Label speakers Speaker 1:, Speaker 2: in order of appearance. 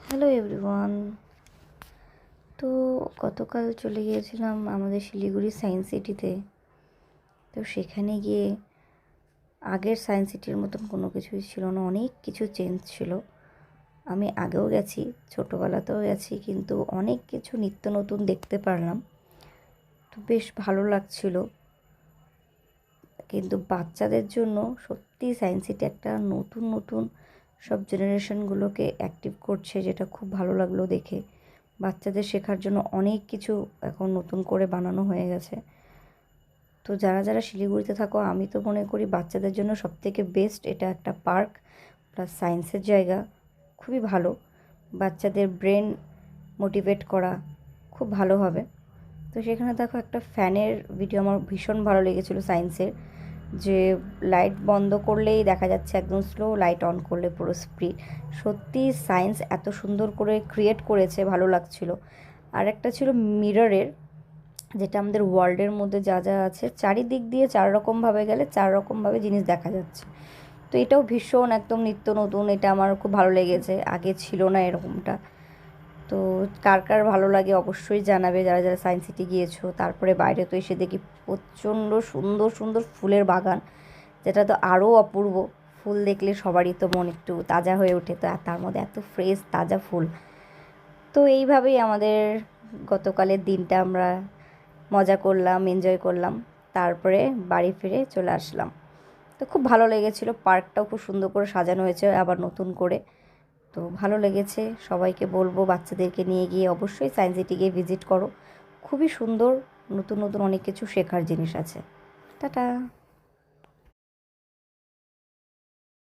Speaker 1: Hello everyone. তো গতকাল চলে গিয়েছিলাম আমাদের শিলিগুড়ি সায়েন্স সিটিতে। তো সেখানে গিয়ে আগের সায়েন্স সিটির মতন কোনো কিছুই ছিল না, অনেক কিছু চেঞ্জ ছিল। আমি আগেও গেছি, ছোটোবেলাতেও গেছি, কিন্তু অনেক কিছু নিত্য নতুন দেখতে পারলাম। তো বেশ ভালো লাগছিল। কিন্তু বাচ্চাদের জন্য সত্যি সায়েন্স সিটি একটা নতুন নতুন সব জেনারেশনগুলোকে অ্যাক্টিভ করছে, যেটা খুব ভালো লাগলো দেখে। বাচ্চাদের শেখার জন্য অনেক কিছু এখন নতুন করে বানানো হয়ে গেছে। তো যারা যারা শিলিগুড়িতে থাকো, আমি তো মনে করি বাচ্চাদের জন্য সবথেকে বেস্ট এটা একটা পার্ক প্লাস সায়েন্সের জায়গা। খুবই ভালো, বাচ্চাদের ব্রেন মোটিভেট করা খুব ভালো হবে। তো সেখানে দেখো একটা ফ্যানের ভিডিও আমার ভীষণ ভালো লেগেছিলো সায়েন্সের, যে লাইট বন্ধ করলেই দেখা যাচ্ছে একদম স্লো, লাইট অন করলে পুরো স্পিড। সত্যি সায়েন্স এত সুন্দর করে ক্রিয়েট করেছে, ভালো লাগছিল। আর একটা ছিল মিররের, যেটা আমাদের ওয়ার্ল্ডের মধ্যে যা যা আছে চারিদিক দিয়ে চার রকমভাবে গেলে চার রকমভাবে জিনিস দেখা যাচ্ছে। তো এটাও ভীষণ একদম নিত্য নতুন, এটা আমার খুব ভালো লেগেছে, আগে ছিল না এরকমটা। তো কার কার ভালো লাগে অবশ্যই জানাবে, যারা যারা সায়েন্স সিটি গিয়েছো। তারপরে বাইরে তো এসে দেখি প্রচণ্ড সুন্দর সুন্দর ফুলের বাগান, যেটা তো আরও অপূর্ব। ফুল দেখলে সবারই তো মন একটু তাজা হয়ে ওঠে, তো তার মধ্যে এত ফ্রেশ তাজা ফুল। তো এইভাবেই আমাদের গতকালের দিনটা আমরা মজা করলাম, এনজয় করলাম। তারপরে বাড়ি ফিরে চলে আসলাম। তো খুব ভালো লেগেছিলো, পার্কটাও খুব সুন্দর করে সাজানো হয়েছে আবার নতুন করে। তো ভালো লেগেছে, সবাইকে বলবো বাচ্চাদেরকে নিয়ে গিয়ে অবশ্যই সায়েন্স সিটি গিয়ে ভিজিট করো। খুবই সুন্দর, নতুন নতুন অনেক কিছু শেখার জিনিস আছে। টাটা।